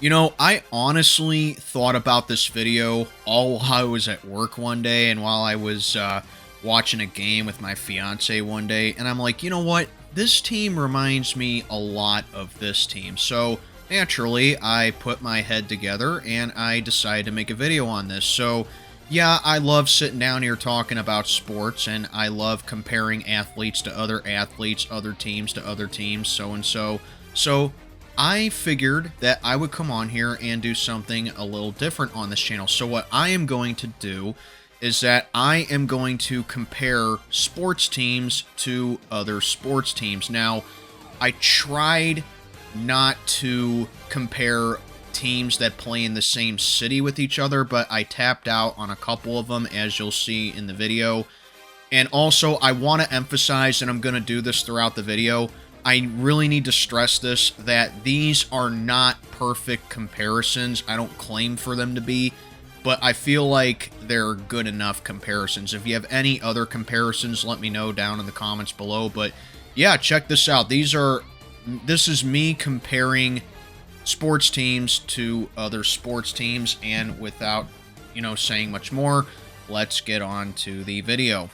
I honestly thought about this video all while I was at work one day and while I was watching a game with my fiance one day, and I'm like, you know what? This team reminds me a lot of this team. So naturally, I put my head together and I decided to make a video on this. So yeah, I love sitting down here talking about sports, and I love comparing athletes to other athletes, other teams to other teams, so and so. So I figured that I would come on here and do something a little different on this channel. So what I am going to do is that I am going to compare sports teams to other sports teams. Now, I tried not to compare teams that play in the same city with each other, but I tapped out on a couple of them, as you'll see in the video. And also, I want to emphasize, and I'm going to do this throughout the video, I really need to stress this, that these are not perfect comparisons. I don't claim for them to be, but I feel like they're good enough comparisons. If you have any other comparisons, let me know down in the comments below. But yeah, check this out. This is me comparing sports teams to other sports teams, and without, saying much more, let's get on to the video.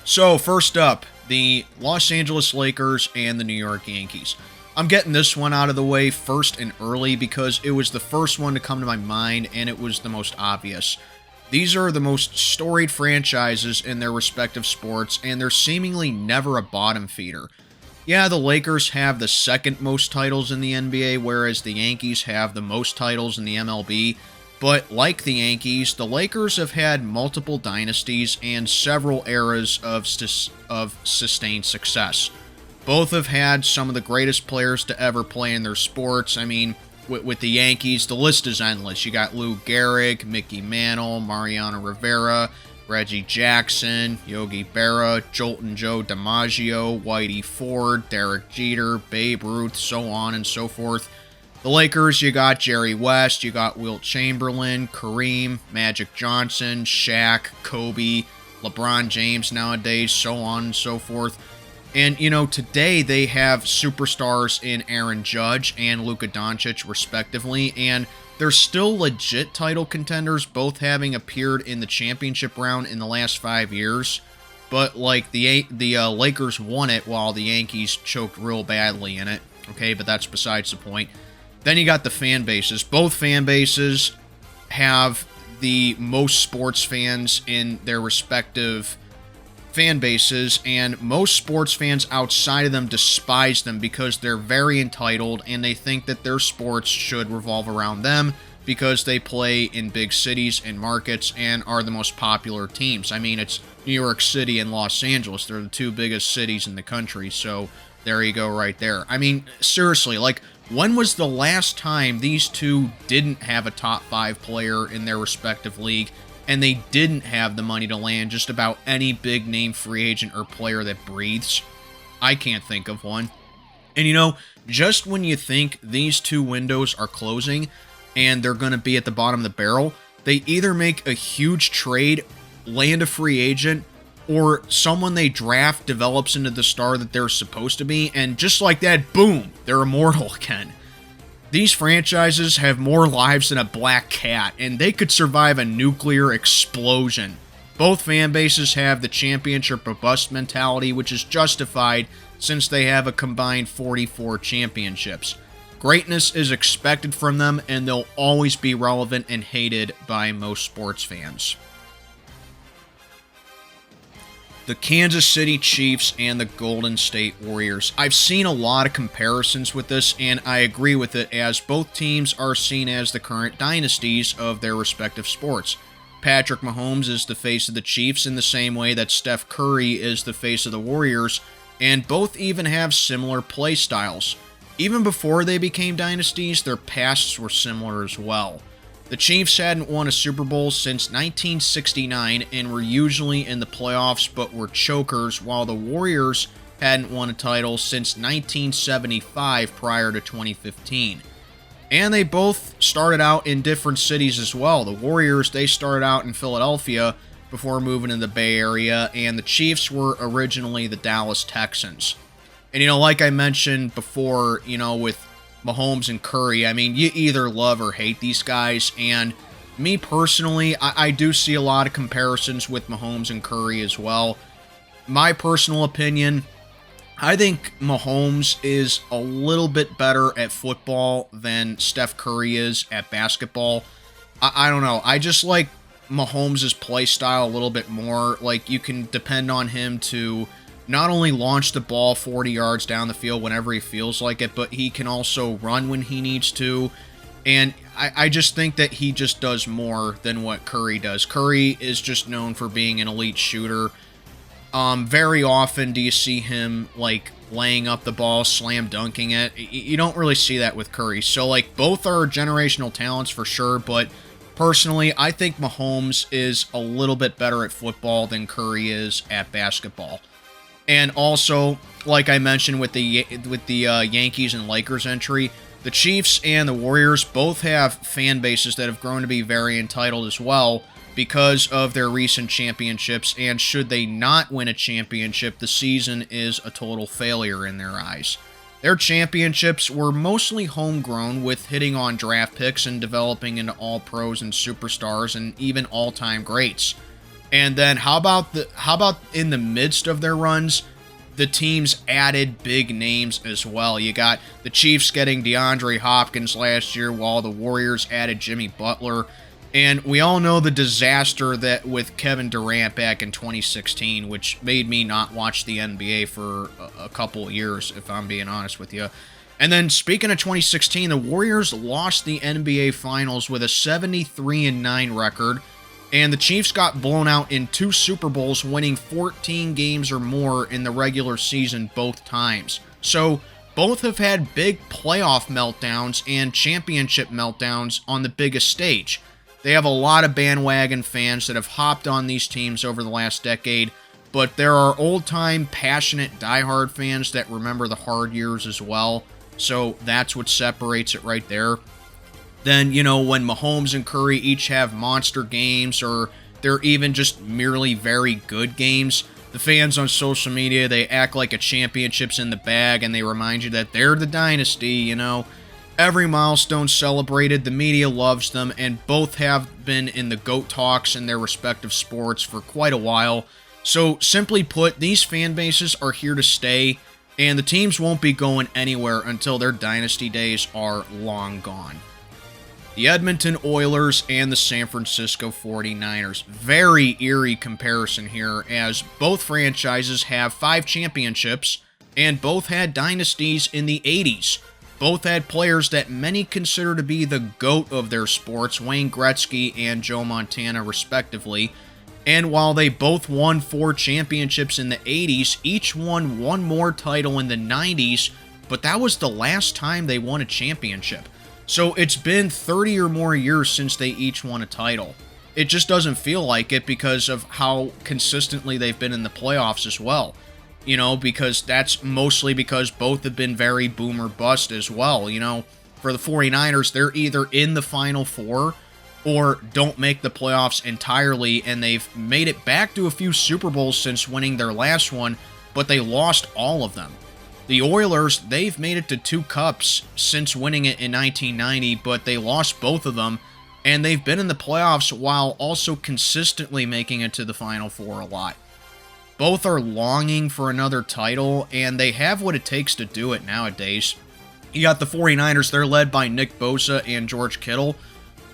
So, first up, the Los Angeles Lakers and the New York Yankees. I'm getting this one out of the way first and early because it was the first one to come to my mind, and it was the most obvious. These are the most storied franchises in their respective sports, and they're seemingly never a bottom feeder. Yeah, the Lakers have the second most titles in the NBA, whereas the Yankees have the most titles in the MLB. But like the Yankees, the Lakers have had multiple dynasties and several eras of sustained success. Both have had some of the greatest players to ever play in their sports. I mean, with the Yankees, the list is endless. You got Lou Gehrig, Mickey Mantle, Mariano Rivera, Reggie Jackson, Yogi Berra, Jolton Joe DiMaggio, Whitey Ford, Derek Jeter, Babe Ruth, so on and so forth. The Lakers, you got Jerry West, you got Wilt Chamberlain, Kareem, Magic Johnson, Shaq, Kobe, LeBron James nowadays, so on and so forth. And, today they have superstars in Aaron Judge and Luka Doncic, respectively, and they're still legit title contenders, both having appeared in the championship round in the last 5 years. But, the Lakers won it while the Yankees choked real badly in it. Okay, but that's besides the point. Then you got the fan bases. Both fan bases have the most sports fans in their respective fan bases, and most sports fans outside of them despise them because they're very entitled and they think that their sports should revolve around them because they play in big cities and markets and are the most popular teams. I mean, it's New York City and Los Angeles. They're the two biggest cities in the country, so there you go right there. I mean, seriously, when was the last time these two didn't have a top 5 player in their respective league, and they didn't have the money to land just about any big-name free agent or player that breathes? I can't think of one. And just when you think these two windows are closing and they're going to be at the bottom of the barrel, they either make a huge trade, land a free agent, or someone they draft develops into the star that they're supposed to be, and just like that, boom, they're immortal again. These franchises have more lives than a black cat, and they could survive a nuclear explosion. Both fan bases have the championship or bust mentality, which is justified since they have a combined 44 championships. Greatness is expected from them, and they'll always be relevant and hated by most sports fans. The Kansas City Chiefs and the Golden State Warriors. I've seen a lot of comparisons with this, and I agree with it, as both teams are seen as the current dynasties of their respective sports. Patrick Mahomes is the face of the Chiefs in the same way that Steph Curry is the face of the Warriors, and both even have similar play styles. Even before they became dynasties, their pasts were similar as well. The Chiefs hadn't won a Super Bowl since 1969 and were usually in the playoffs but were chokers, while the Warriors hadn't won a title since 1975 prior to 2015. And they both started out in different cities as well. The Warriors, they started out in Philadelphia before moving to the Bay Area, and the Chiefs were originally the Dallas Texans. And, like I mentioned before, with Mahomes and Curry. I mean, you either love or hate these guys, and me personally, I do see a lot of comparisons with Mahomes and Curry as well. My personal opinion, I think Mahomes is a little bit better at football than Steph Curry is at basketball. I don't know. I just like Mahomes' play style a little bit more. Like, you can depend on him to not only launch the ball 40 yards down the field whenever he feels like it, but he can also run when he needs to. And I just think that he just does more than what Curry does. Curry is just known for being an elite shooter. Very often do you see him, like, laying up the ball, slam dunking it. You don't really see that with Curry. So, like, both are generational talents for sure, but personally, I think Mahomes is a little bit better at football than Curry is at basketball. And also, like I mentioned with the Yankees and Lakers entry, the Chiefs and the Warriors both have fan bases that have grown to be very entitled as well because of their recent championships, and should they not win a championship, the season is a total failure in their eyes. Their championships were mostly homegrown, with hitting on draft picks and developing into all-pros and superstars and even all-time greats. And then how about in the midst of their runs, the teams added big names as well. You got the Chiefs getting DeAndre Hopkins last year, while the Warriors added Jimmy Butler. And we all know the disaster that with Kevin Durant back in 2016, which made me not watch the NBA for a couple of years, if I'm being honest with you. And then, speaking of 2016, the Warriors lost the NBA Finals with a 73-9 record, and the Chiefs got blown out in 2 Super Bowls, winning 14 games or more in the regular season both times. So, both have had big playoff meltdowns and championship meltdowns on the biggest stage. They have a lot of bandwagon fans that have hopped on these teams over the last decade, but there are old-time, passionate, diehard fans that remember the hard years as well, so that's what separates it right there. Then, you know, when Mahomes and Curry each have monster games, or they're even just merely very good games, the fans on social media, they act like a championship's in the bag, and they remind you that they're the dynasty, you know. Every milestone celebrated, the media loves them, and both have been in the GOAT talks in their respective sports for quite a while. So, simply put, these fan bases are here to stay, and the teams won't be going anywhere until their dynasty days are long gone. The Edmonton Oilers and the San Francisco 49ers. Very eerie comparison here, as both franchises have 5 championships, and both had dynasties in the 80s. Both had players that many consider to be the GOAT of their sports, Wayne Gretzky and Joe Montana, respectively. And while they both won 4 championships in the 80s, each won one more title in the 90s, but that was the last time they won a championship. So it's been 30 or more years since they each won a title. It just doesn't feel like it because of how consistently they've been in the playoffs as well. You know, because that's mostly because both have been very boom or bust as well. You know, for the 49ers, they're either in the Final Four or don't make the playoffs entirely, and they've made it back to a few Super Bowls since winning their last one, but they lost all of them. The Oilers, they've made it to 2 cups since winning it in 1990, but they lost both of them, and they've been in the playoffs while also consistently making it to the Final Four a lot. Both are longing for another title, and they have what it takes to do it nowadays. You got the 49ers, they're led by Nick Bosa and George Kittle,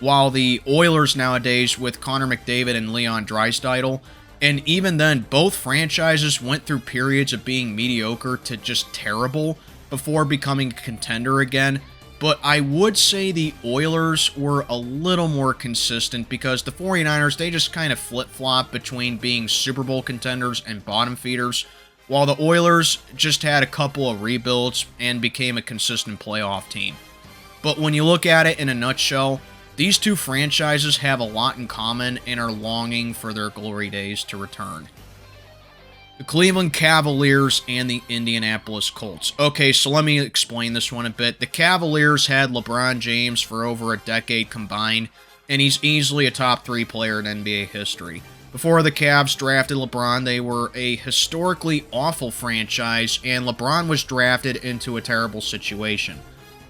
while the Oilers nowadays with Connor McDavid and Leon Draisaitl. And even then, both franchises went through periods of being mediocre to just terrible before becoming a contender again. But I would say the Oilers were a little more consistent because the 49ers, they just kind of flip-flop between being Super Bowl contenders and bottom feeders, while the Oilers just had a couple of rebuilds and became a consistent playoff team. But when you look at it in a nutshell, these two franchises have a lot in common and are longing for their glory days to return. The Cleveland Cavaliers and the Indianapolis Colts. Okay, so let me explain this one a bit. The Cavaliers had LeBron James for over a decade combined, and he's easily a top 3 player in NBA history. Before the Cavs drafted LeBron, they were a historically awful franchise, and LeBron was drafted into a terrible situation.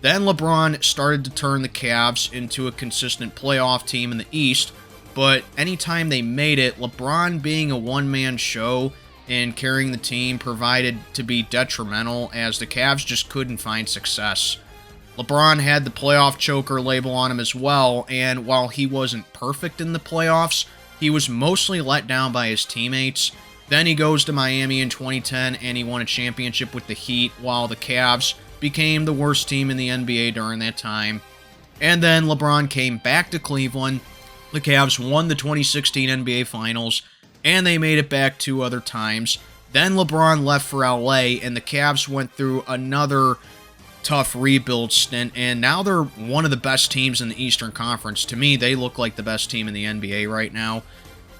Then LeBron started to turn the Cavs into a consistent playoff team in the East, but anytime they made it, LeBron being a one-man show and carrying the team provided to be detrimental as the Cavs just couldn't find success. LeBron had the playoff choker label on him as well, and while he wasn't perfect in the playoffs, he was mostly let down by his teammates. Then he goes to Miami in 2010 and he won a championship with the Heat, while the Cavs became the worst team in the NBA during that time. And then LeBron came back to Cleveland. The Cavs won the 2016 NBA Finals, and they made it back 2 other times. Then LeBron left for LA, and the Cavs went through another tough rebuild stint, and now they're one of the best teams in the Eastern Conference. To me, they look like the best team in the NBA right now.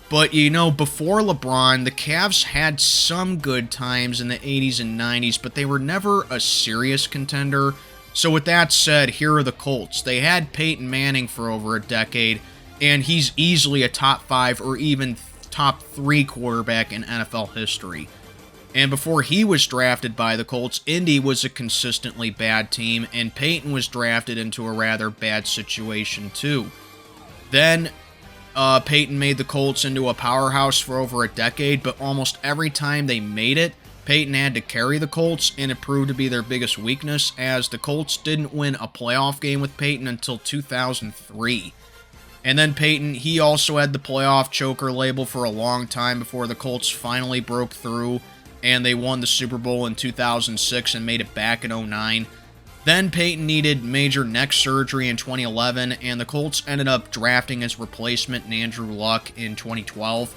But, you know, before LeBron, the Cavs had some good times in the 80s and 90s, but they were never a serious contender. So with that said, here are the Colts. They had Peyton Manning for over a decade, and he's easily a top 5 or even top 3 quarterback in NFL history. And before he was drafted by the Colts, Indy was a consistently bad team, and Peyton was drafted into a rather bad situation too. Then Peyton made the Colts into a powerhouse for over a decade, but almost every time they made it, Peyton had to carry the Colts, and it proved to be their biggest weakness, as the Colts didn't win a playoff game with Peyton until 2003. And then Peyton, he also had the playoff choker label for a long time before the Colts finally broke through, and they won the Super Bowl in 2006 and made it back in 2009. Then Peyton needed major neck surgery in 2011, and the Colts ended up drafting his replacement in Andrew Luck in 2012.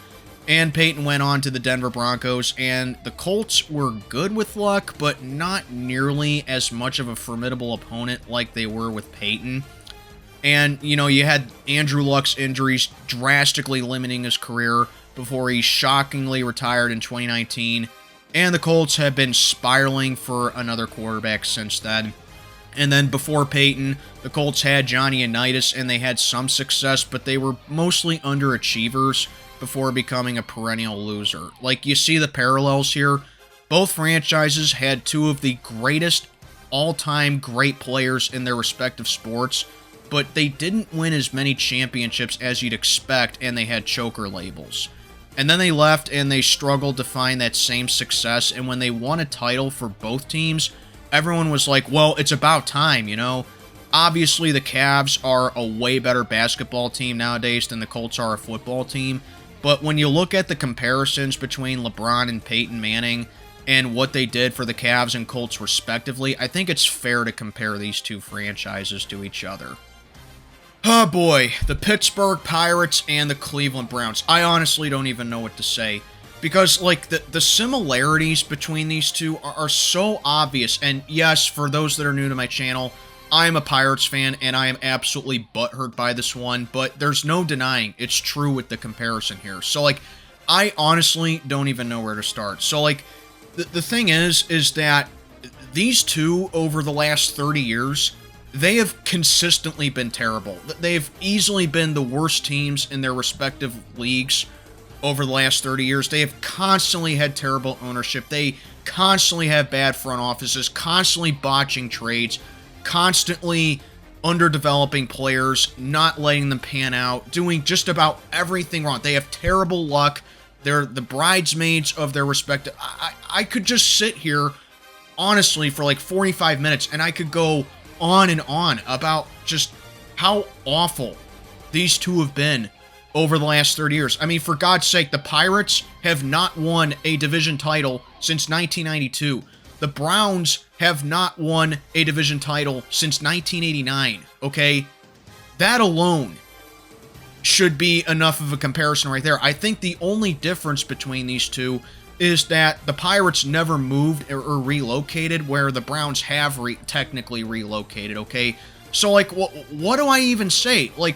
And Peyton went on to the Denver Broncos, and the Colts were good with Luck, but not nearly as much of a formidable opponent like they were with Peyton. And, you know, you had Andrew Luck's injuries drastically limiting his career before he shockingly retired in 2019. And the Colts have been spiraling for another quarterback since then. And then before Peyton, the Colts had Johnny Unitas, and they had some success, but they were mostly underachievers before becoming a perennial loser. Like, you see the parallels here. Both franchises had 2 of the greatest all-time great players in their respective sports, but they didn't win as many championships as you'd expect, and they had choker labels. And then they left, and they struggled to find that same success, and when they won a title for both teams, everyone was like, well, it's about time, you know? Obviously, the Cavs are a way better basketball team nowadays than the Colts are a football team, but when you look at the comparisons between LeBron and Peyton Manning and what they did for the Cavs and Colts respectively, I think it's fair to compare these 2 franchises to each other. Oh boy, the Pittsburgh Pirates and the Cleveland Browns. I honestly don't even know what to say. Because, like, the similarities between these two are so obvious. And yes, for those that are new to my channel, I am a Pirates fan, and I am absolutely butthurt by this one. But there's no denying it's true with the comparison here. So, like, I honestly don't even know where to start. So, like, the thing is that these two, over the last 30 years, they have consistently been terrible. They've easily been the worst teams in their respective leagues over the last 30 years. They have constantly had terrible ownership. They constantly have bad front offices, constantly botching trades, constantly underdeveloping players, not letting them pan out, doing just about everything wrong. They have terrible luck. They're the bridesmaids of their respective... I could just sit here, honestly, for like 45 minutes, and I could go on and on about just how awful these two have been over the last 30 years. I mean, for God's sake, the Pirates have not won a division title since 1992. The Browns have not won a division title since 1989, okay? That alone should be enough of a comparison right there. I think the only difference between these two is that the Pirates never moved or relocated, where the Browns have technically relocated, okay? So, like, what do I even say? Like,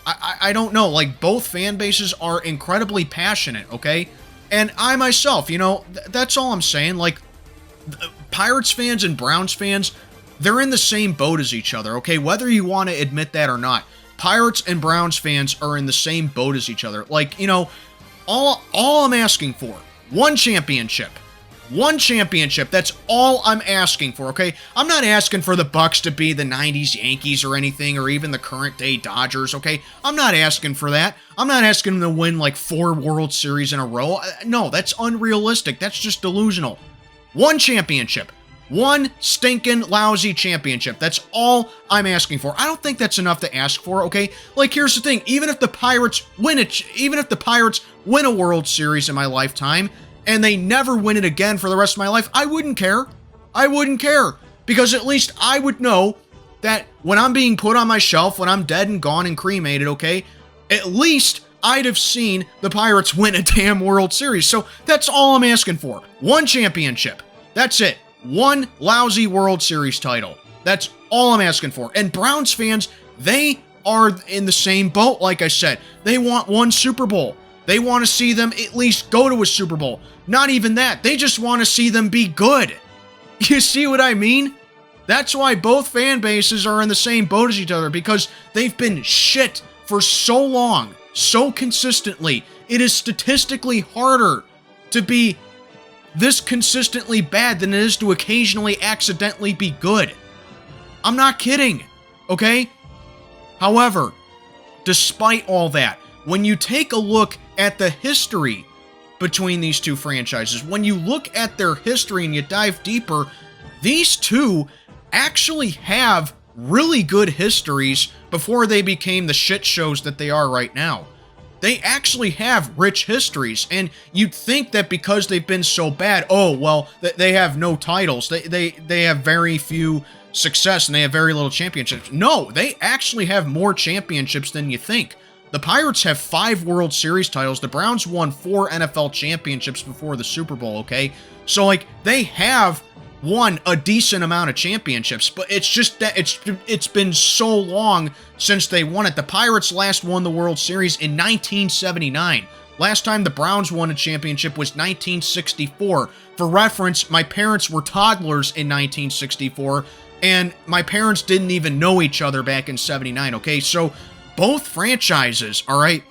I don't know. Like, both fan bases are incredibly passionate, okay? And I myself, you know, that's all I'm saying. Like, Pirates fans and Browns fans, they're in the same boat as each other, okay? Whether you want to admit that or not, Pirates and Browns fans are in the same boat as each other. Like, you know, all I'm asking for, one championship. One championship. That's all I'm asking for, okay? I'm not asking for the Bucks to be the 90s Yankees or anything, or even the current day Dodgers, okay? I'm not asking for that. I'm not asking them to win like 4 World Series in a row. No, that's unrealistic. That's just delusional. One championship. One stinking lousy championship. That's all I'm asking for. I don't think that's enough to ask for, okay? Like, here's the thing. Even if the Pirates win a World Series in my lifetime, and they never win it again for the rest of my life, I wouldn't care. I wouldn't care. Because at least I would know that when I'm being put on my shelf, when I'm dead and gone and cremated, okay, at least I'd have seen the Pirates win a damn World Series. So that's all I'm asking for. One championship. That's it. One lousy World Series title. That's all I'm asking for. And Browns fans, they are in the same boat, like I said. They want one Super Bowl. They want to see them at least go to a Super Bowl. Not even that. They just want to see them be good. You see what I mean? That's why both fan bases are in the same boat as each other, because they've been shit for so long, so consistently. It is statistically harder to be this consistently bad than it is to occasionally accidentally be good. I'm not kidding, okay? However, despite all that, when you take a look at the history between these two franchises, when you look at their history and you dive deeper, these two actually have really good histories before they became the shit shows that they are right now. They actually have rich histories, and you'd think that because they've been so bad, oh, well, they have no titles. They have very few success, and they have very little championships. No, they actually have more championships than you think. The Pirates have 5 World Series titles. The Browns won 4 NFL championships before the Super Bowl, okay? So, like, they have won a decent amount of championships, but it's just that it's been so long since they won it. The Pirates last won the World Series in 1979. Last time the Browns won a championship was 1964. For reference, my parents were toddlers in 1964, and my parents didn't even know each other back in 79, okay? So both franchises, all right,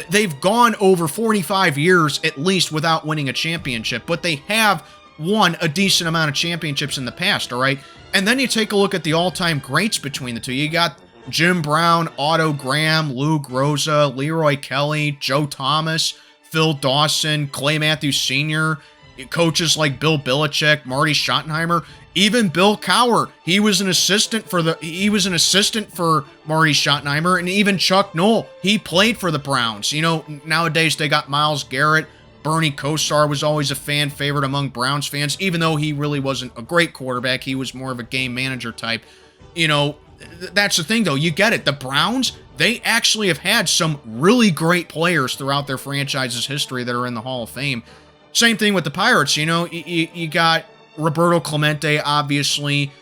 they've gone over 45 years at least without winning a championship, but they have won a decent amount of championships in the past, all right? And then you take a look at the all-time greats between the two. You got Jim Brown, Otto Graham, Lou Groza, Leroy Kelly, Joe Thomas, Phil Dawson, Clay Matthews Sr., coaches like Bill Belichick, Marty Schottenheimer, even Bill Cowher. He was an assistant for Marty Schottenheimer, and even Chuck Noll. He played for the Browns. You know, nowadays they got Myles Garrett. Bernie Kosar was always a fan favorite among Browns fans, even though he really wasn't a great quarterback. He was more of a game manager type. You know, that's the thing, though. You get it. The Browns, they actually have had some really great players throughout their franchise's history that are in the Hall of Fame. Same thing with the Pirates. You know, you got Roberto Clemente, obviously,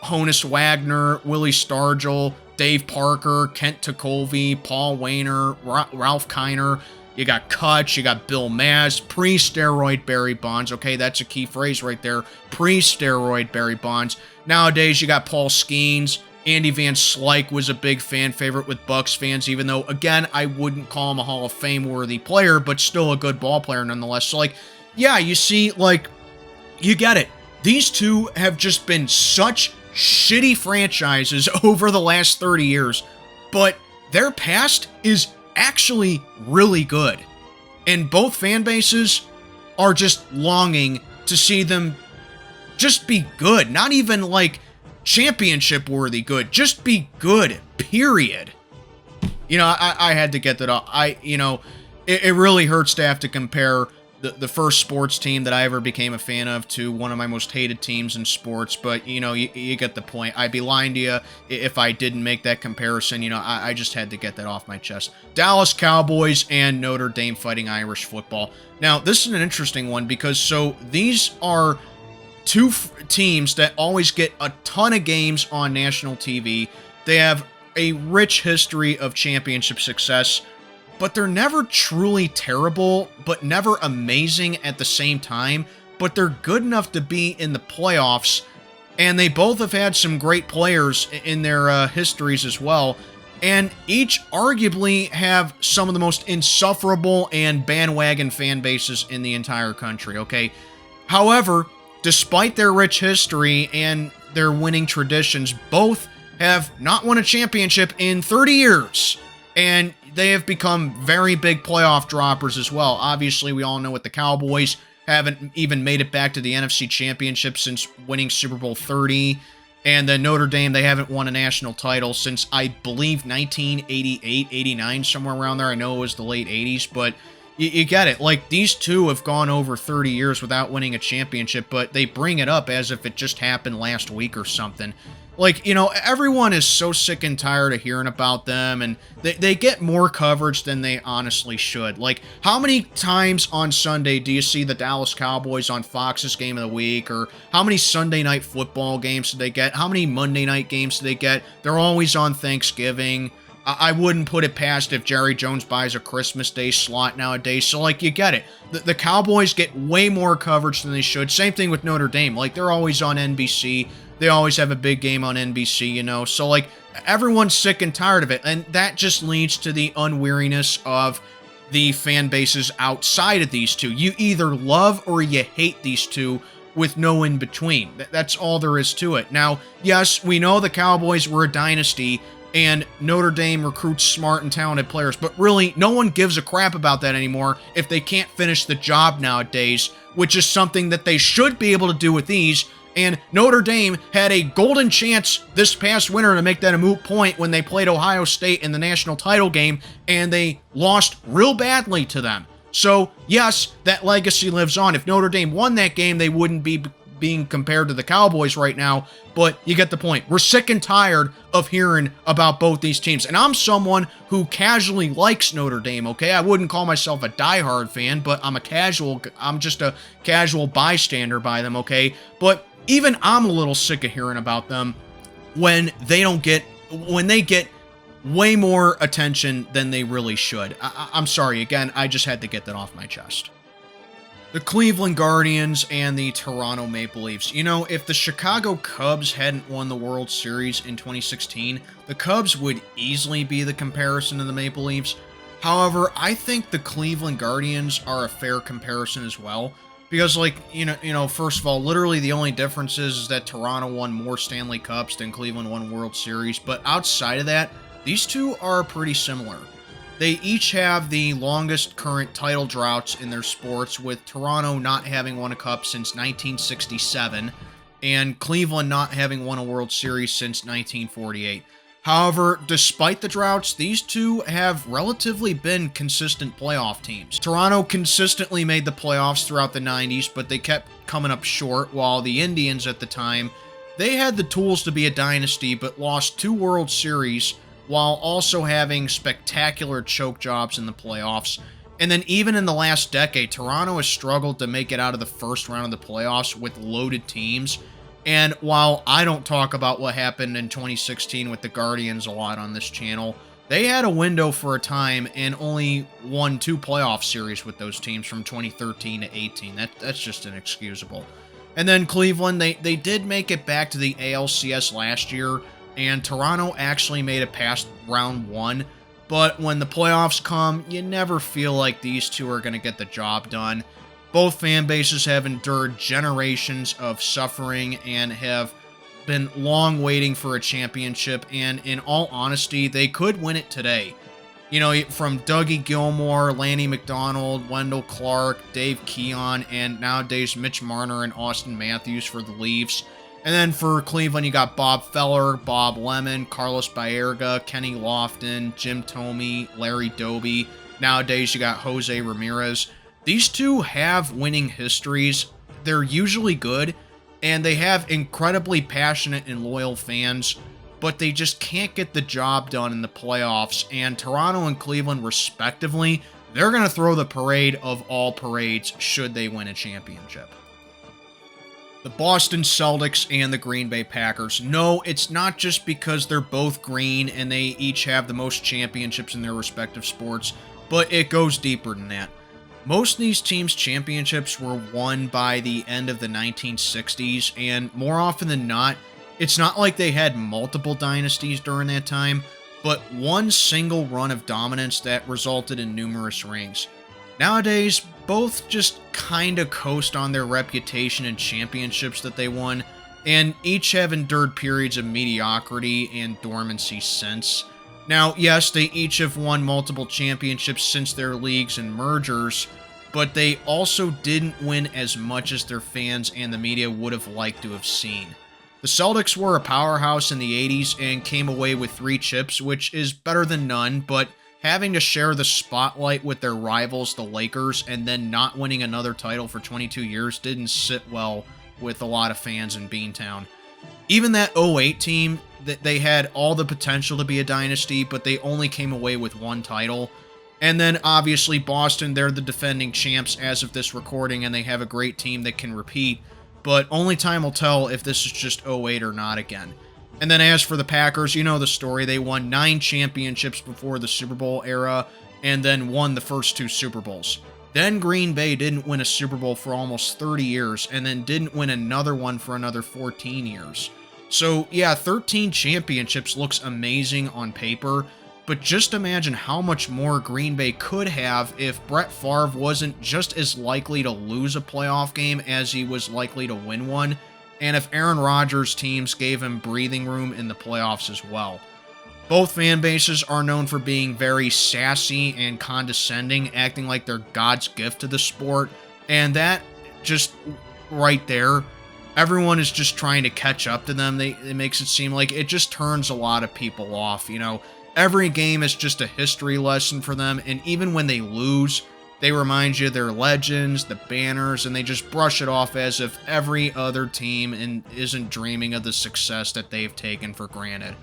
Honus Wagner, Willie Stargell, Dave Parker, Kent Tekulve, Paul Wainer, Ralph Kiner. You got Kutch, you got Bill Maz, pre-steroid Barry Bonds. Okay, that's a key phrase right there. Pre-steroid Barry Bonds. Nowadays, you got Paul Skeens. Andy Van Slyke was a big fan favorite with Bucks fans, even though, again, I wouldn't call him a Hall of Fame-worthy player, but still a good ball player nonetheless. So, like, yeah, you see, like, you get it. These two have just been such shitty franchises over the last 30 years, but their past is actually really good. And both fan bases are just longing to see them just be good. Not even like championship worthy good. Just be good, period. You know, I had to get that off. It really hurts to have to compare the first sports team that I ever became a fan of to one of my most hated teams in sports, but, you know, you get the point. I'd be lying to you if I didn't make that comparison. You know, I just had to get that off my chest. Dallas Cowboys and Notre Dame Fighting Irish football. Now, this is an interesting one because, so, these are two teams that always get a ton of games on national TV. They have a rich history of championship success, but they're never truly terrible, but never amazing at the same time. But they're good enough to be in the playoffs, and they both have had some great players in their histories as well, and each arguably have some of the most insufferable and bandwagon fan bases in the entire country, okay? However, despite their rich history and their winning traditions, both have not won a championship in 30 years. And they have become very big playoff droppers as well. Obviously, we all know what the Cowboys haven't even made it back to the NFC Championship since winning Super Bowl 30. And then Notre Dame, they haven't won a national title since, I believe, 1988, 89, somewhere around there. I know it was the late 80s, but you get it. Like, these two have gone over 30 years without winning a championship, but they bring it up as if it just happened last week or something. Like, you know, everyone is so sick and tired of hearing about them, and they get more coverage than they honestly should. Like, how many times on Sunday do you see the Dallas Cowboys on Fox's Game of the Week? Or how many Sunday night football games do they get? How many Monday night games do they get? They're always on Thanksgiving. I wouldn't put it past if Jerry Jones buys a Christmas Day slot nowadays. So, like, you get it. The Cowboys get way more coverage than they should. Same thing with Notre Dame. Like, they're always on NBC. They always have a big game on NBC, you know. So, like, everyone's sick and tired of it. And that just leads to the unweariness of the fan bases outside of these two. You either love or you hate these two with no in between. That's all there is to it. Now, yes, we know the Cowboys were a dynasty, and Notre Dame recruits smart and talented players, but really, no one gives a crap about that anymore if they can't finish the job nowadays, which is something that they should be able to do with these. And Notre Dame had a golden chance this past winter to make that a moot point when they played Ohio State in the national title game, and they lost real badly to them. So, yes, that legacy lives on. If Notre Dame won that game, they wouldn't be being compared to the Cowboys right now, but you get the point. We're sick and tired of hearing about both these teams, and I'm someone who casually likes Notre Dame, okay? I wouldn't call myself a diehard fan, but I'm just a casual bystander by them, okay? But even I'm a little sick of hearing about them when they get way more attention than they really should. I'm sorry, again, I just had to get that off my chest. The Cleveland Guardians and the Toronto Maple Leafs. You know, if the Chicago Cubs hadn't won the World Series in 2016, the Cubs would easily be the comparison to the Maple Leafs. However, I think the Cleveland Guardians are a fair comparison as well. Because, like, you know, first of all, literally the only difference is that Toronto won more Stanley Cups than Cleveland won World Series. But outside of that, these two are pretty similar. They each have the longest current title droughts in their sports, with Toronto not having won a cup since 1967, and Cleveland not having won a World Series since 1948. However, despite the droughts, these two have relatively been consistent playoff teams. Toronto consistently made the playoffs throughout the 90s, but they kept coming up short, while the Indians at the time, they had the tools to be a dynasty, but lost 2 World Series, while also having spectacular choke jobs in the playoffs. And then even in the last decade, Toronto has struggled to make it out of the first round of the playoffs with loaded teams. And while I don't talk about what happened in 2016 with the Guardians a lot on this channel, they had a window for a time and only won 2 playoff series with those teams from 2013 to 18. That's just inexcusable. And then Cleveland, they did make it back to the ALCS last year, and Toronto actually made it past round 1. But when the playoffs come, you never feel like these two are going to get the job done. Both fan bases have endured generations of suffering and have been long waiting for a championship, and in all honesty, they could win it today. You know, from Dougie Gilmore, Lanny McDonald, Wendell Clark, Dave Keon, and nowadays Mitch Marner and Austin Matthews for the Leafs. And then for Cleveland, you got Bob Feller, Bob Lemon, Carlos Baerga, Kenny Lofton, Jim Thome, Larry Doby. Nowadays, you got Jose Ramirez. These two have winning histories. They're usually good, and they have incredibly passionate and loyal fans, but they just can't get the job done in the playoffs. And Toronto and Cleveland, respectively, they're going to throw the parade of all parades should they win a championship. The Boston Celtics and the Green Bay Packers. No, it's not just because they're both green and they each have the most championships in their respective sports, but it goes deeper than that. Most of these teams' championships were won by the end of the 1960s, and more often than not, it's not like they had multiple dynasties during that time, but one single run of dominance that resulted in numerous rings. Nowadays, both just kinda coast on their reputation and championships that they won, and each have endured periods of mediocrity and dormancy since. Now, yes, they each have won multiple championships since their leagues and mergers, but they also didn't win as much as their fans and the media would have liked to have seen. The Celtics were a powerhouse in the 80s and came away with 3 chips, which is better than none, but having to share the spotlight with their rivals, the Lakers, and then not winning another title for 22 years didn't sit well with a lot of fans in Beantown. Even that '08 team, they had all the potential to be a dynasty, but they only came away with 1 title. And then, obviously, Boston, they're the defending champs as of this recording, and they have a great team that can repeat, but only time will tell if this is just '08 or not again. And then as for the Packers, you know the story. They won 9 championships before the Super Bowl era, and then won the first 2 Super Bowls. Then Green Bay didn't win a Super Bowl for almost 30 years, and then didn't win another one for another 14 years. So, yeah, 13 championships looks amazing on paper, but just imagine how much more Green Bay could have if Brett Favre wasn't just as likely to lose a playoff game as he was likely to win one, and if Aaron Rodgers' teams gave him breathing room in the playoffs as well. Both fan bases are known for being very sassy and condescending, acting like they're God's gift to the sport, and that just right there, everyone is just trying to catch up to them. It makes it seem like it just turns a lot of people off, you know. Every game is just a history lesson for them, and even when they lose, they remind you they're legends, the banners, and they just brush it off as if every other team isn't dreaming of the success that they've taken for granted.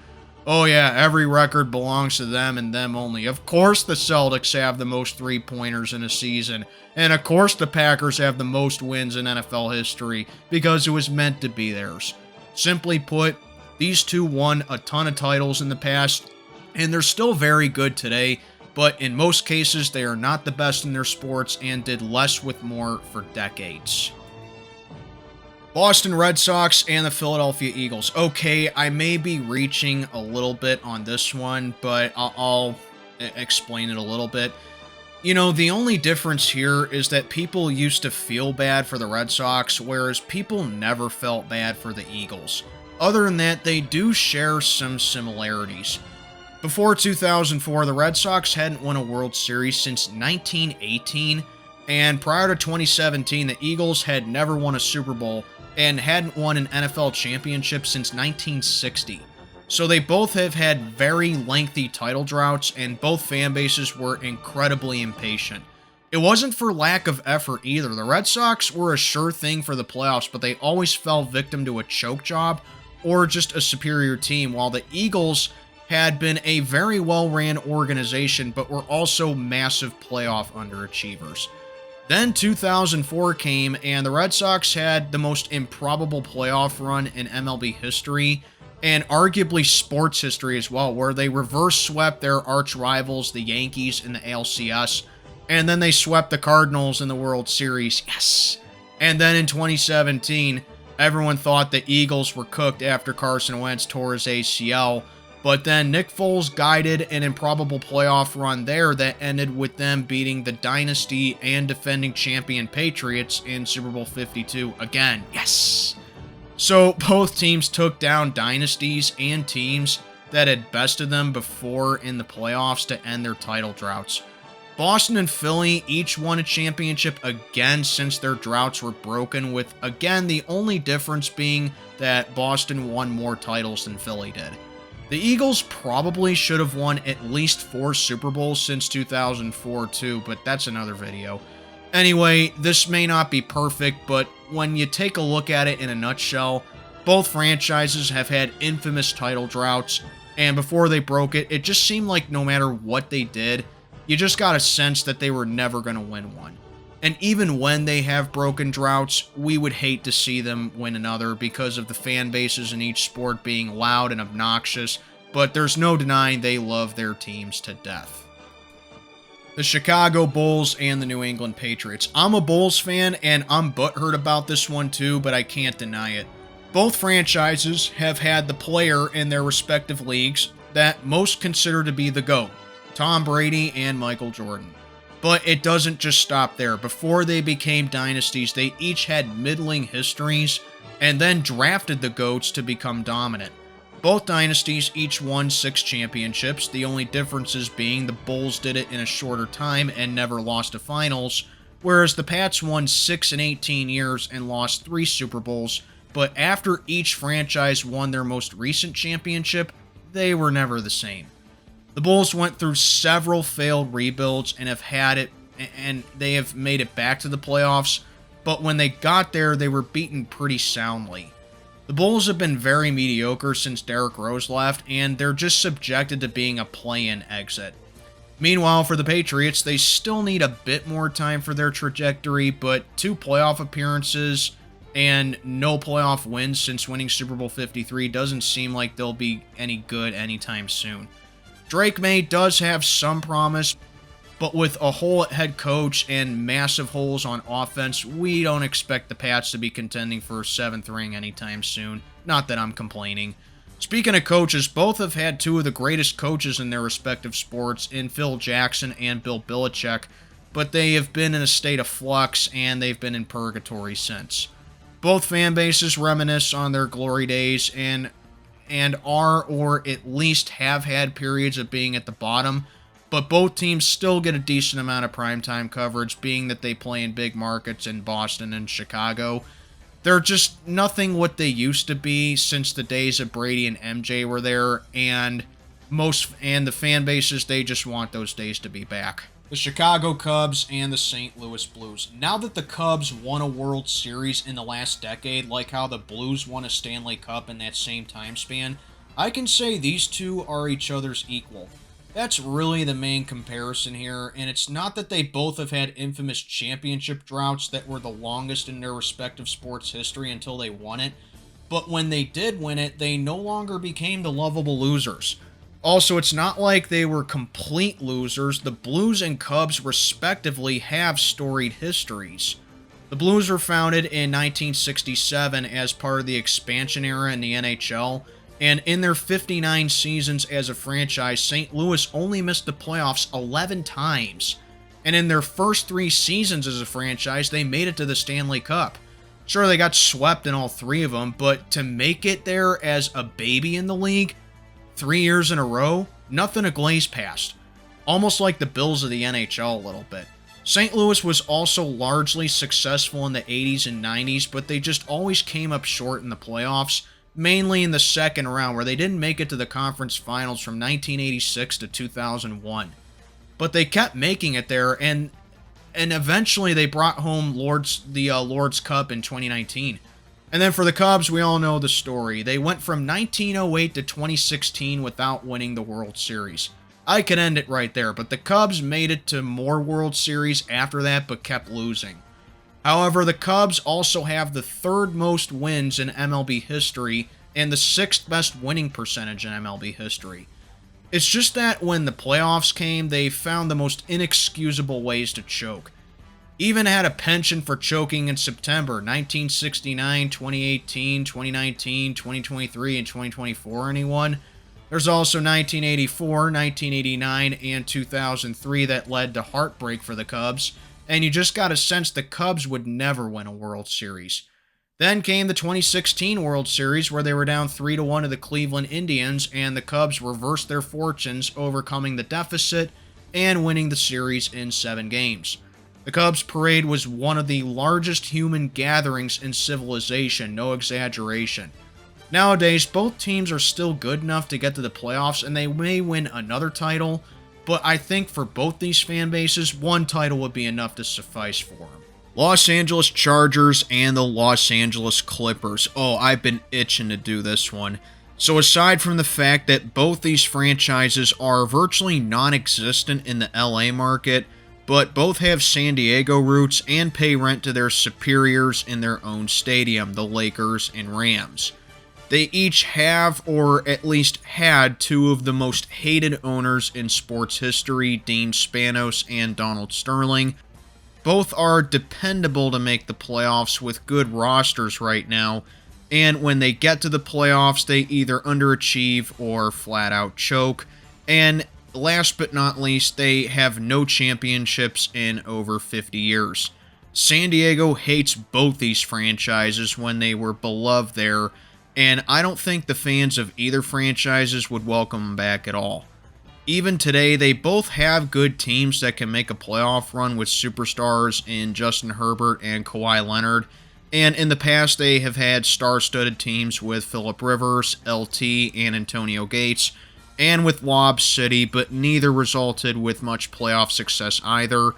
Oh yeah, every record belongs to them and them only. Of course the Celtics have the most 3-pointers in a season, and of course the Packers have the most wins in NFL history, because it was meant to be theirs. Simply put, these two won a ton of titles in the past, and they're still very good today, but in most cases they are not the best in their sports and did less with more for decades. Boston Red Sox and the Philadelphia Eagles. Okay, I may be reaching a little bit on this one, but I'll explain it a little bit. You know, the only difference here is that people used to feel bad for the Red Sox, whereas people never felt bad for the Eagles. Other than that, they do share some similarities. Before 2004, the Red Sox hadn't won a World Series since 1918, and prior to 2017, the Eagles had never won a Super Bowl and hadn't won an NFL championship since 1960. So they both have had very lengthy title droughts, and both fan bases were incredibly impatient. It wasn't for lack of effort either. The Red Sox were a sure thing for the playoffs, but they always fell victim to a choke job or just a superior team, while the Eagles had been a very well-ran organization, but were also massive playoff underachievers. Then 2004 came, and the Red Sox had the most improbable playoff run in MLB history, and arguably sports history as well, where they reverse-swept their arch-rivals, the Yankees, in the ALCS, and then they swept the Cardinals in the World Series. Yes! And then in 2017, everyone thought the Eagles were cooked after Carson Wentz tore his ACL, but then Nick Foles guided an improbable playoff run there that ended with them beating the dynasty and defending champion Patriots in Super Bowl 52 again. Yes! So both teams took down dynasties and teams that had bested them before in the playoffs to end their title droughts. Boston and Philly each won a championship again since their droughts were broken, with, again, the only difference being that Boston won more titles than Philly did. The Eagles probably should have won at least 4 Super Bowls since 2004 too, but that's another video. Anyway, this may not be perfect, but when you take a look at it in a nutshell, both franchises have had infamous title droughts, and before they broke it, it just seemed like no matter what they did, you just got a sense that they were never going to win one. And even when they have broken droughts, we would hate to see them win another because of the fan bases in each sport being loud and obnoxious, but there's no denying they love their teams to death. The Chicago Bulls and the New England Patriots. I'm a Bulls fan, and I'm butthurt about this one too, but I can't deny it. Both franchises have had the player in their respective leagues that most consider to be the GOAT, Tom Brady and Michael Jordan. But it doesn't just stop there. Before they became dynasties, they each had middling histories and then drafted the GOATs to become dominant. Both dynasties each won 6 championships, the only differences being the Bulls did it in a shorter time and never lost to finals, whereas the Pats won 6 in 18 years and lost 3 Super Bowls, but after each franchise won their most recent championship, they were never the same. The Bulls went through several failed rebuilds and they have made it back to the playoffs, but when they got there, they were beaten pretty soundly. The Bulls have been very mediocre since Derrick Rose left, and they're just subjected to being a play-in exit. Meanwhile, for the Patriots, they still need a bit more time for their trajectory, but 2 playoff appearances and no playoff wins since winning Super Bowl 53 doesn't seem like they'll be any good anytime soon. Drake May does have some promise, but with a hole at head coach and massive holes on offense, we don't expect the Pats to be contending for a 7th ring anytime soon. Not that I'm complaining. Speaking of coaches, both have had 2 of the greatest coaches in their respective sports in Phil Jackson and Bill Belichick, but they have been in a state of flux and they've been in purgatory since. Both fan bases reminisce on their glory days and are, or at least have had, periods of being at the bottom, but both teams still get a decent amount of primetime coverage, being that they play in big markets in Boston and Chicago. They're just nothing what they used to be since the days of Brady and MJ were there, and the fan bases, they just want those days to be back. The Chicago Cubs and the St. Louis Blues. Now that the Cubs won a World Series in the last decade, like how the Blues won a Stanley Cup in that same time span, I can say these two are each other's equal. That's really the main comparison here, and it's not that they both have had infamous championship droughts that were the longest in their respective sports history until they won it, but when they did win it, they no longer became the lovable losers. Also, it's not like they were complete losers. The Blues and Cubs, respectively, have storied histories. The Blues were founded in 1967 as part of the expansion era in the NHL, and in their 59 seasons as a franchise, St. Louis only missed the playoffs 11 times. And in their first 3 seasons as a franchise, they made it to the Stanley Cup. Sure, they got swept in all 3 of them, but to make it there as a baby in the league, 3 years in a row, nothing to glaze past. Almost like the Bills of the NHL a little bit. St. Louis was also largely successful in the 80s and 90s, but they just always came up short in the playoffs, mainly in the second round, where they didn't make it to the conference finals from 1986 to 2001. But they kept making it there, and eventually they brought home the Lord's Cup in 2019. And then for the Cubs, we all know the story. They went from 1908 to 2016 without winning the World Series. I could end it right there, but the Cubs made it to more World Series after that, but kept losing. However, the Cubs also have the 3rd most wins in MLB history and the 6th best winning percentage in MLB history. It's just that when the playoffs came, they found the most inexcusable ways to choke. Even had a penchant for choking in September 1969, 2018, 2019, 2023, and 2024. Anyone? There's also 1984, 1989, and 2003 that led to heartbreak for the Cubs, and you just got a sense the Cubs would never win a World Series. Then came the 2016 World Series, where they were down 3-1 to the Cleveland Indians, and the Cubs reversed their fortunes, overcoming the deficit and winning the series in 7 games. The Cubs parade was one of the largest human gatherings in civilization, no exaggeration. Nowadays, both teams are still good enough to get to the playoffs, and they may win another title, but I think for both these fan bases, 1 title would be enough to suffice for them. Los Angeles Chargers and the Los Angeles Clippers. Oh, I've been itching to do this one. So aside from the fact that both these franchises are virtually non-existent in the LA market, but both have San Diego roots and pay rent to their superiors in their own stadium, the Lakers and Rams. They each have, or at least had, 2 of the most hated owners in sports history, Dean Spanos and Donald Sterling. Both are dependable to make the playoffs with good rosters right now, and when they get to the playoffs, they either underachieve or flat out choke. And last but not least, they have no championships in over 50 years. San Diego hates both these franchises when they were beloved there, and I don't think the fans of either franchises would welcome them back at all. Even today, they both have good teams that can make a playoff run with superstars in Justin Herbert and Kawhi Leonard, and in the past they have had star-studded teams with Phillip Rivers, LT, and Antonio Gates, and with Lob City, but neither resulted with much playoff success either.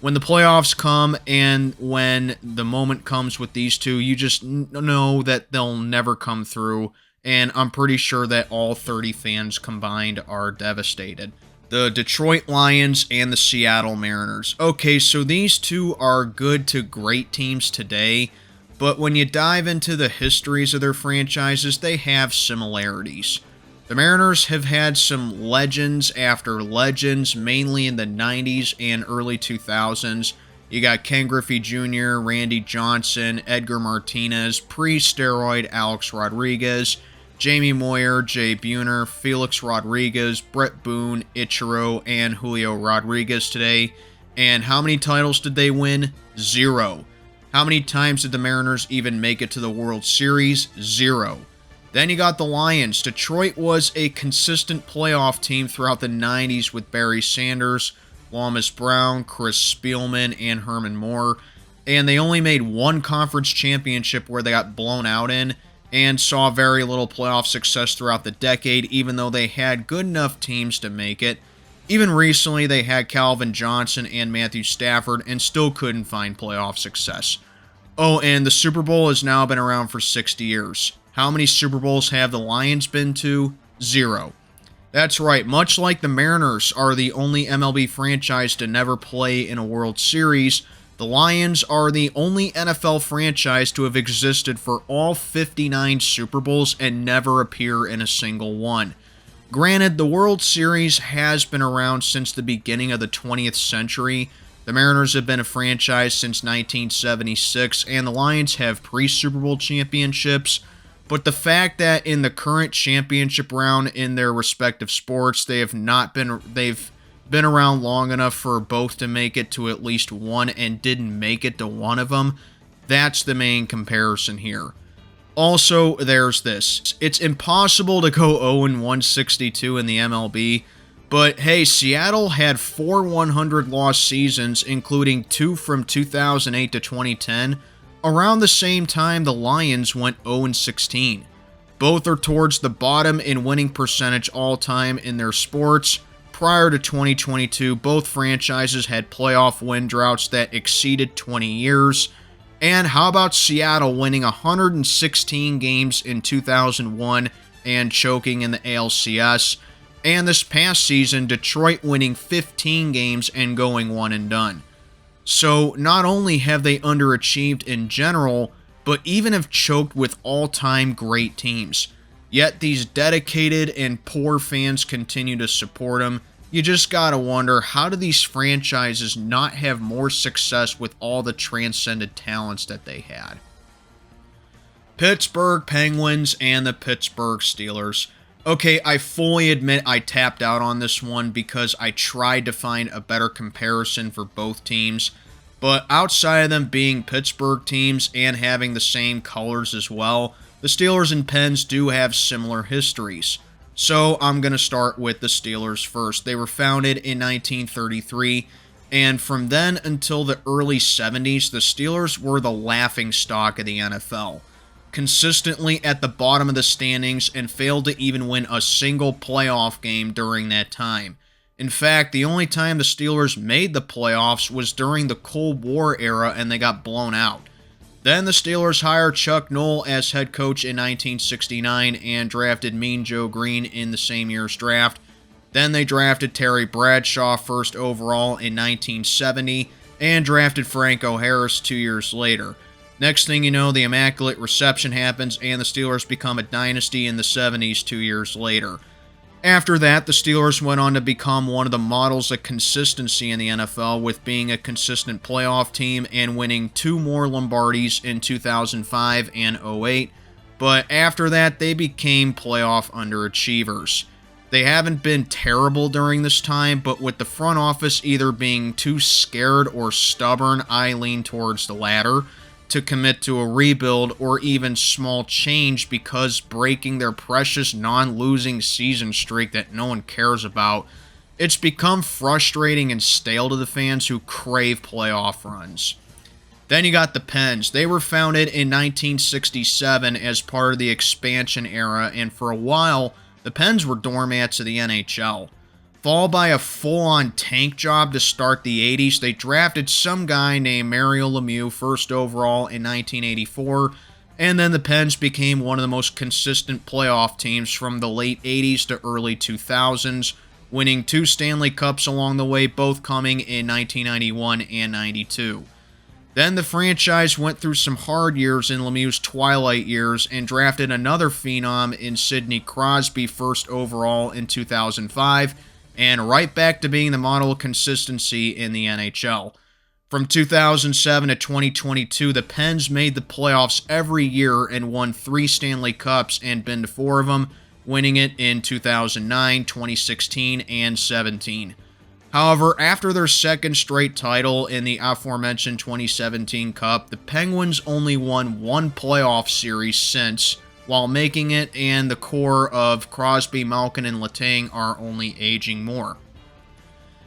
When the playoffs come and when the moment comes with these two, you just know that they'll never come through, and I'm pretty sure that all 30 fans combined are devastated. The Detroit Lions and the Seattle Mariners. Okay, so these two are good to great teams today, but when you dive into the histories of their franchises, they have similarities. The Mariners have had some legends after legends, mainly in the 90s and early 2000s. You got Ken Griffey Jr., Randy Johnson, Edgar Martinez, pre-steroid Alex Rodriguez, Jamie Moyer, Jay Buhner, Felix Rodriguez, Brett Boone, Ichiro, and Julio Rodriguez today. And how many titles did they win? 0. How many times did the Mariners even make it to the World Series? 0. Then you got the Lions. Detroit was a consistent playoff team throughout the 90s with Barry Sanders, Lomas Brown, Chris Spielman, and Herman Moore. And they only made one conference championship where they got blown out in, and saw very little playoff success throughout the decade, even though they had good enough teams to make it. Even recently, they had Calvin Johnson and Matthew Stafford and still couldn't find playoff success. Oh, and the Super Bowl has now been around for 60 years. How many Super Bowls have the Lions been to? 0. That's right, much like the Mariners are the only MLB franchise to never play in a World Series, the Lions are the only NFL franchise to have existed for all 59 Super Bowls and never appear in a single one. Granted, the World Series has been around since the beginning of the 20th century. The Mariners have been a franchise since 1976, and the Lions have pre-Super Bowl championships. But the fact that in the current championship round in their respective sports, they've been around long enough for both to make it to at least one and didn't make it to one of them, that's the main comparison here. Also, there's this. It's impossible to go 0-162 in the MLB, but hey, Seattle had 4 100-loss seasons, including 2 from 2008 to 2010, around the same time the Lions went 0-16. Both are towards the bottom in winning percentage all-time in their sports. Prior to 2022, both franchises had playoff win droughts that exceeded 20 years. And how about Seattle winning 116 games in 2001 and choking in the ALCS? And this past season, Detroit winning 15 games and going one and done. So not only have they underachieved in general, but even have choked with all-time great teams. Yet these dedicated and poor fans continue to support them. You just gotta wonder, how do these franchises not have more success with all the transcendent talents that they had? Pittsburgh Penguins and the Pittsburgh Steelers. Okay, I fully admit I tapped out on this one because I tried to find a better comparison for both teams. But outside of them being Pittsburgh teams and having the same colors as well, the Steelers and Pens do have similar histories. So I'm going to start with the Steelers first. They were founded in 1933, and from then until the early 70s, the Steelers were the laughingstock of the NFL. Consistently at the bottom of the standings and failed to even win a single playoff game during that time. In fact, the only time the Steelers made the playoffs was during the Cold War era and they got blown out. Then the Steelers hired Chuck Noll as head coach in 1969 and drafted Mean Joe Green in the same year's draft. Then they drafted Terry Bradshaw first overall in 1970 and drafted Franco Harris 2 years later. Next thing you know, the Immaculate Reception happens and the Steelers become a dynasty in the 70s 2 years later. After that, the Steelers went on to become one of the models of consistency in the NFL, with being a consistent playoff team and winning 2 more Lombardis in 2005 and 2008. But after that, they became playoff underachievers. They haven't been terrible during this time, but with the front office either being too scared or stubborn, I lean towards the latter, to commit to a rebuild or even small change, because breaking their precious non-losing season streak that no one cares about, it's become frustrating and stale to the fans who crave playoff runs. Then you got the Pens. They were founded in 1967 as part of the expansion era, and for a while, the Pens were doormats of the NHL. Followed by a full-on tank job to start the 80s, they drafted some guy named Mario Lemieux first overall in 1984, and then the Pens became one of the most consistent playoff teams from the late 80s to early 2000s, winning 2 Stanley Cups along the way, both coming in 1991 and 92. Then the franchise went through some hard years in Lemieux's twilight years and drafted another phenom in Sidney Crosby first overall in 2005, and right back to being the model of consistency in the NHL. From 2007 to 2022, the Pens made the playoffs every year and won 3 Stanley Cups and been to 4 of them, winning it in 2009, 2016, and 17. However, after their second straight title in the aforementioned 2017 Cup, the Penguins only won 1 playoff series since, while making it, and the core of Crosby, Malkin, and Letang are only aging more.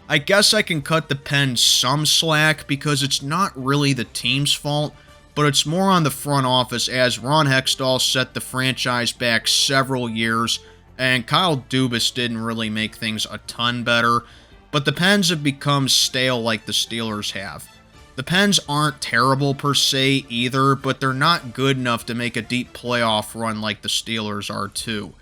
I guess I can cut the Pens some slack because it's not really the team's fault, but it's more on the front office, as Ron Hextall set the franchise back several years, and Kyle Dubas didn't really make things a ton better, but the Pens have become stale like the Steelers have. The Pens aren't terrible per se either, but they're not good enough to make a deep playoff run like the Steelers are too.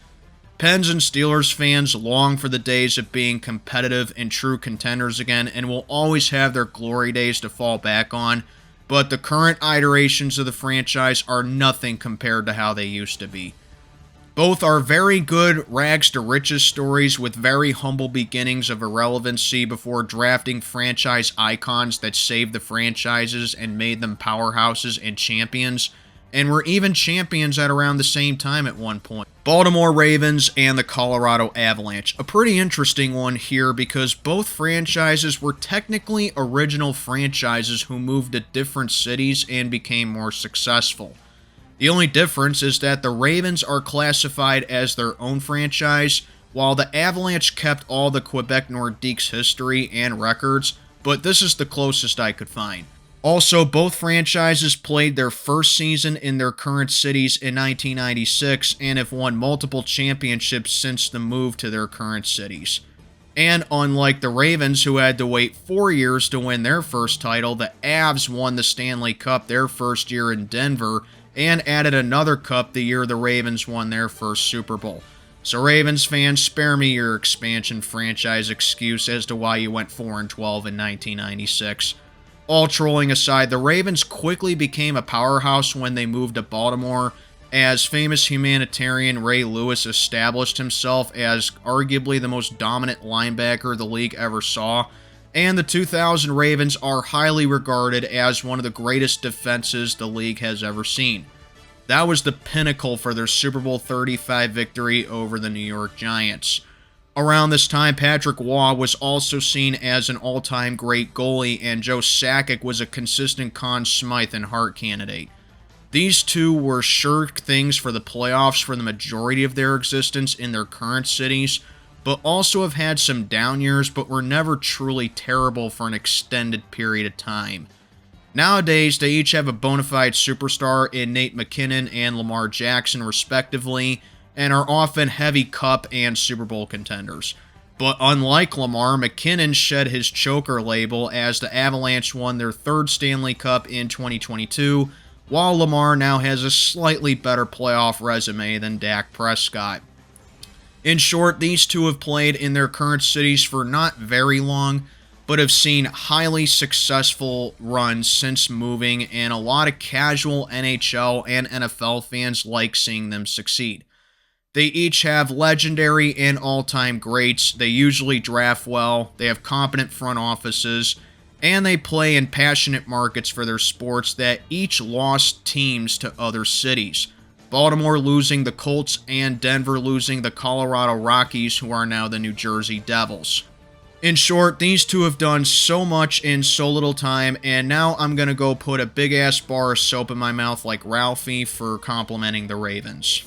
Pens and Steelers fans long for the days of being competitive and true contenders again, and will always have their glory days to fall back on, but the current iterations of the franchise are nothing compared to how they used to be. Both are very good rags to riches stories with very humble beginnings of irrelevancy before drafting franchise icons that saved the franchises and made them powerhouses and champions, and were even champions at around the same time at one point. Baltimore Ravens and the Colorado Avalanche. A pretty interesting one here because both franchises were technically original franchises who moved to different cities and became more successful. The only difference is that the Ravens are classified as their own franchise, while the Avalanche kept all the Quebec Nordique's history and records, but this is the closest I could find. Also, both franchises played their first season in their current cities in 1996 and have won multiple championships since the move to their current cities. And unlike the Ravens, who had to wait 4 years to win their first title, the Avs won the Stanley Cup their first year in Denver, and added another cup the year the Ravens won their first Super Bowl. So Ravens fans, spare me your expansion franchise excuse as to why you went 4-12 in 1996. All trolling aside, the Ravens quickly became a powerhouse when they moved to Baltimore, as famous humanitarian Ray Lewis established himself as arguably the most dominant linebacker the league ever saw, and the 2000 Ravens are highly regarded as one of the greatest defenses the league has ever seen. That was the pinnacle for their Super Bowl 35 victory over the New York Giants. Around this time, Patrick Waugh was also seen as an all-time great goalie, and Joe Sakic was a consistent Conn Smythe and Hart candidate. These two were sure things for the playoffs for the majority of their existence in their current cities, but also have had some down years, but were never truly terrible for an extended period of time. Nowadays, they each have a bona fide superstar in Nate McKinnon and Lamar Jackson, respectively, and are often heavy cup and Super Bowl contenders. But unlike Lamar, McKinnon shed his choker label as the Avalanche won their 3rd Stanley Cup in 2022, while Lamar now has a slightly better playoff resume than Dak Prescott. In short, these two have played in their current cities for not very long, but have seen highly successful runs since moving, and a lot of casual NHL and NFL fans like seeing them succeed. They each have legendary and all-time greats, they usually draft well, they have competent front offices, and they play in passionate markets for their sports that each lost teams to other cities. Baltimore losing the Colts, and Denver losing the Colorado Rockies, who are now the New Jersey Devils. In short, these two have done so much in so little time, and now I'm going to go put a big-ass bar of soap in my mouth like Ralphie for complimenting the Ravens.